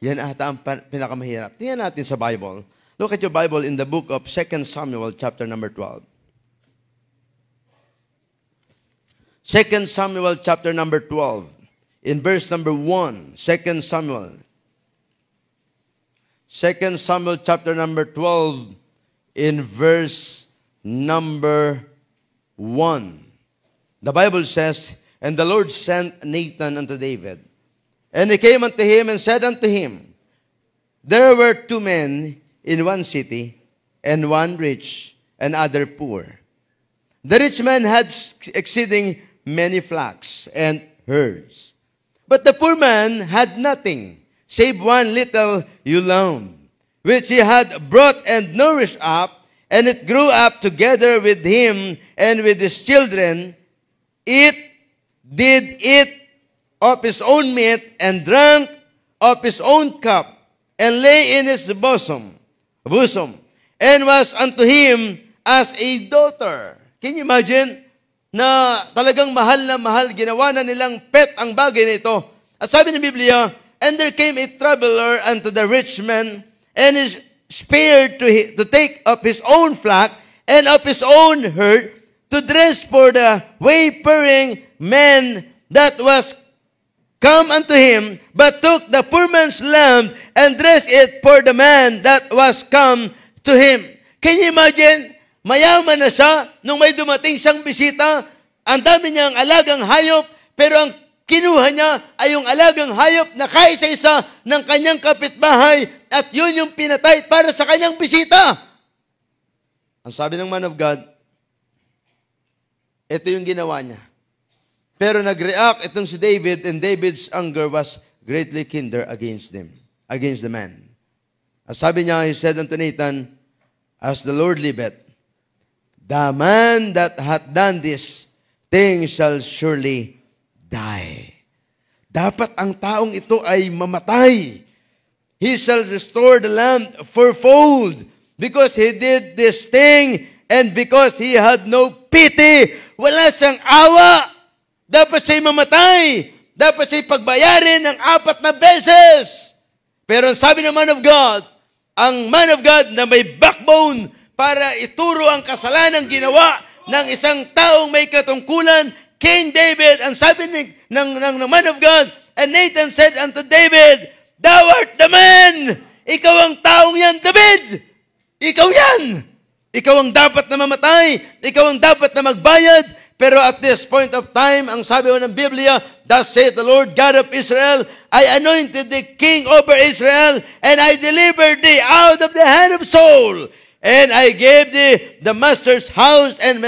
yan ata ang pinakamahirap. Tingnan natin sa Bible. Look at your Bible in the book of 2 Samuel chapter number 12. 2 Samuel chapter number 12. In verse number 1, 2 Samuel. 2 Samuel chapter number 12, in verse number 1. The Bible says, "And the Lord sent Nathan unto David. And he came unto him and said unto him, There were two men in one city, and one rich, and other poor. The rich man had exceeding many flocks and herds. But the poor man had nothing, save one little ewe lamb, which he had brought and nourished up, and it grew up together with him and with his children. It did eat of his own meat, and drank of his own cup, and lay in his bosom, and was unto him as a daughter." Can you imagine? Na talagang mahal na mahal, ginawa na nilang pet ang bagay nito. At sabi ng Biblia, "And there came a traveler unto the rich man, and is spared to take up his own flock, and of his own herd, to dress for the wayfaring man that was come unto him, but took the poor man's lamb, and dressed it for the man that was come to him." Can you imagine? Mayaman na siya nung may dumating siyang bisita. Ang dami niyang alagang hayop, pero ang kinuha niya ay yung alagang hayop na kaisa-isa ng kanyang kapitbahay, at yun yung pinatay para sa kanyang bisita. Ang sabi ng man of God, ito yung ginawa niya. Pero nag-react itong si David, and David's anger was greatly kindled against them, against the man. Ang sabi niya, he said unto Nathan, "As the Lord liveth, the man that hath done this thing shall surely die." Dapat ang taong ito ay mamatay. He shall restore the land fourfold, because he did this thing, and because he had no pity. Wala siyang awa. Dapat siya'y mamatay. Dapat siya'y pagbayarin ng 4 na beses. Pero ang sabi ng man of God, ang man of God na may backbone para ituro ang kasalanang ginawa ng isang taong may katungkulan, King David, ang sabi ng man of God, "And Nathan said unto David, Thou art the man." Ikaw ang taong yan, David. Ikaw yan. Ikaw ang dapat na mamatay. Ikaw ang dapat na magbayad. Pero at this point of time, ang sabi ng Biblia, "Thus saith the Lord God of Israel, I anointed thee king over Israel, and I delivered thee out of the hand of Saul. And I gave thee the master's house and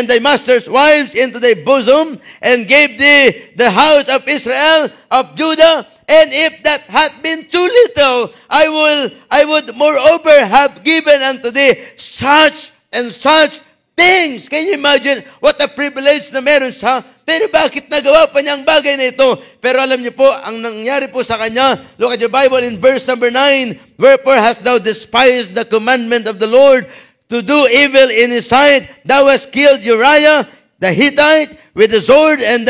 thy master's wives into thy bosom, and gave thee the house of Israel, of Judah. And if that had been too little, I would moreover have given unto thee such and such things." Can you imagine what a privilege na meron siya? Pero bakit nagawa pa niya ang bagay na ito? Pero alam niyo po, ang nangyari po sa kanya, look at your Bible in verse number 9, "Wherefore hast thou despised the commandment of the Lord to do evil in his sight? Thou hast killed Uriah the Hittite with the sword, and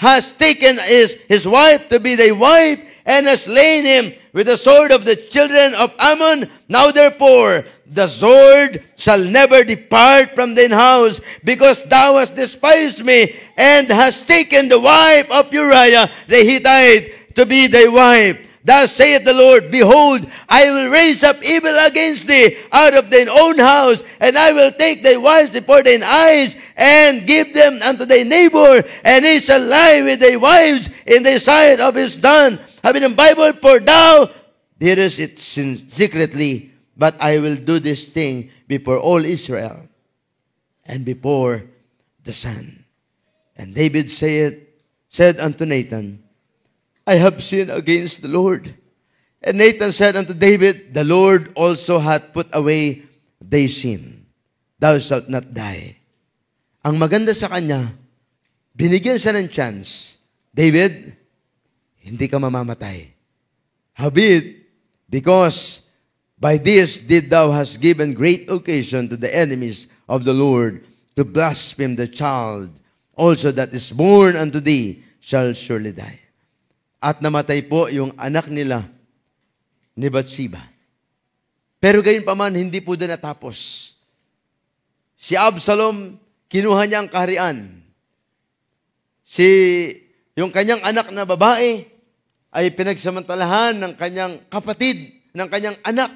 hast taken his wife to be thy wife, and hast slain him with the sword of the children of Ammon. Now therefore, the sword shall never depart from thine house, because thou hast despised me, and hast taken the wife of Uriah the Hittite to be thy wife. Thus saith the Lord, Behold, I will raise up evil against thee out of thine own house, and I will take thy wives before thine eyes, and give them unto thy neighbor, and he shall lie with thy wives in the sight of his son." Sabi ng Bible, "For thou didst it secretly, but I will do this thing before all Israel, and before the sun." And David said unto Nathan, "I have sinned against the Lord." And Nathan said unto David, "The Lord also hath put away thy sin. Thou shalt not die." Ang maganda sa kanya, binigyan siya ng chance. "David, hindi ka mamamatay. Howbeit, because by this did thou hast given great occasion to the enemies of the Lord to blaspheme the child also that is born unto thee shall surely die." At namatay po yung anak nila ni Bathsheba. Pero gayon pa man, hindi po doon natapos. Si Absalom, kinuha niya ang kaharian. yung kanyang anak na babae ay pinagsamantalahan ng kanyang kapatid, ng kanyang anak.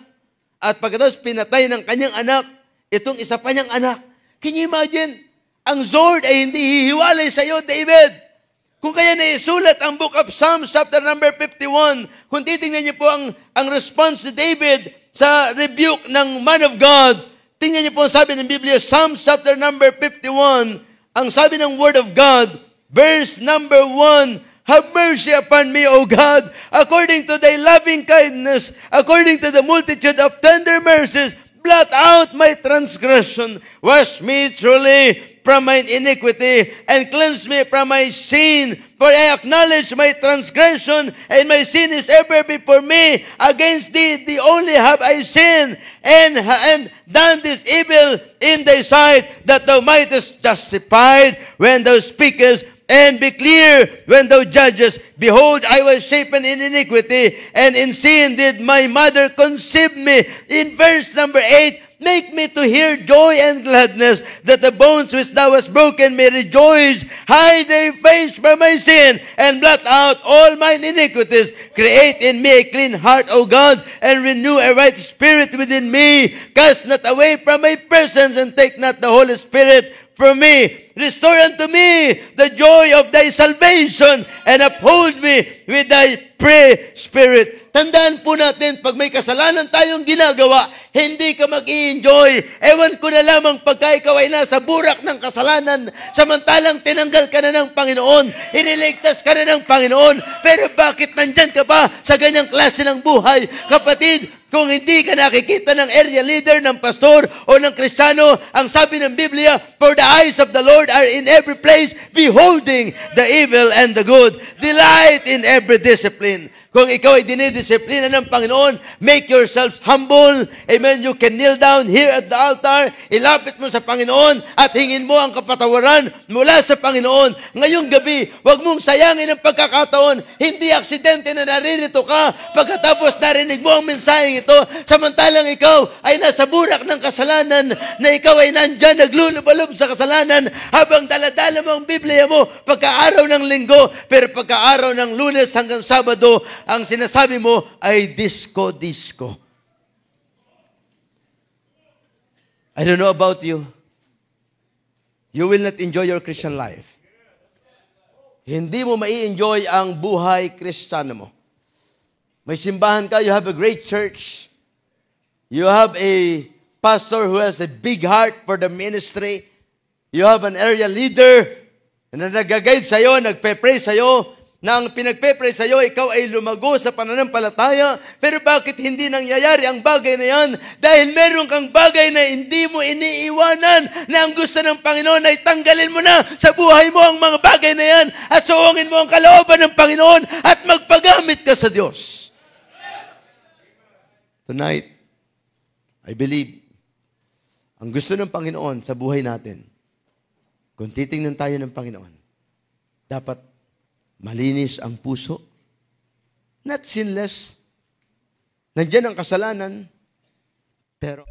At pagkatapos pinatay ng kanyang anak, itong isa pa niyang anak. Can you imagine? Ang sword ay hindi hihiwalay sa iyo, David. Kung kaya naisulat ang book of Psalms, chapter number 51, kung titingnan niyo po ang response ni David sa rebuke ng man of God, tingnan niyo po ang sabi ng Biblia, Psalms chapter number 51, ang sabi ng Word of God, verse number 1, have mercy upon me, O God, according to thy loving kindness, according to the multitude of tender mercies, blot out my transgression, wash me truly from mine iniquity, and cleanse me from my sin. For I acknowledge my transgression, and my sin is ever before me. Against thee only have I sinned, and done this evil in thy sight, that thou mightest justified when thou speakest, and be clear when thou judgest. Behold, I was shapen in iniquity, and in sin did my mother conceive me. In verse number 8, make me to hear joy and gladness, that the bones which thou hast broken may rejoice. Hide thy face from my sin, and blot out all mine iniquities. Create in me a clean heart, O God, and renew a right spirit within me. Cast not away from my presence, and take not the Holy Spirit from me. Restore unto me the joy of thy salvation, and uphold me with thy free spirit. Tandaan po natin, pag may kasalanan tayong ginagawa, hindi ka mag-i-enjoy. Ewan ko na lamang pagka ikaw ay nasa burak ng kasalanan, samantalang tinanggal ka na ng Panginoon, iniligtas ka na ng Panginoon, pero bakit nandyan ka pa sa ganyang klase ng buhay? Kapatid, kung hindi ka nakikita ng area leader, ng pastor, o ng Kristiyano, ang sabi ng Biblia, for the eyes of the Lord are in every place, beholding the evil and the good. Delight in every discipline. Kung ikaw ay dinidisiplina ng Panginoon, make yourselves humble. Amen. You can kneel down here at the altar. Ilapit mo sa Panginoon at hingin mo ang kapatawaran mula sa Panginoon. Ngayong gabi, huwag mong sayangin ang pagkakataon. Hindi aksidente na naririto ka pagkatapos narinig mo ang mensaheng ito. Samantalang ikaw ay nasa burak ng kasalanan, na ikaw ay nandyan naglulubalob sa kasalanan habang daladala mo ang Biblia mo pagka-araw ng linggo, pero pagka-araw ng Lunes hanggang Sabado, ang sinasabi mo ay disco. I don't know about you. You will not enjoy your Christian life. Hindi mo mai-enjoy ang buhay Kristiyano mo. May simbahan ka, you have a great church. You have a pastor who has a big heart for the ministry. You have an area leader na nag-guide sa'yo, nagpe-pray sa'yo, na ang pinagpe-pray sa'yo, ikaw ay lumago sa pananampalataya, pero bakit hindi nangyayari ang bagay na yan? Dahil meron kang bagay na hindi mo iniiwanan, na ang gusto ng Panginoon ay tanggalin mo na sa buhay mo ang mga bagay na yan, at suungin mo ang kalooban ng Panginoon, at magpagamit ka sa Diyos. Tonight, I believe, ang gusto ng Panginoon sa buhay natin, kung titingnan tayo ng Panginoon, dapat malinis ang puso. Not sinless. Nandiyan ang kasalanan. Pero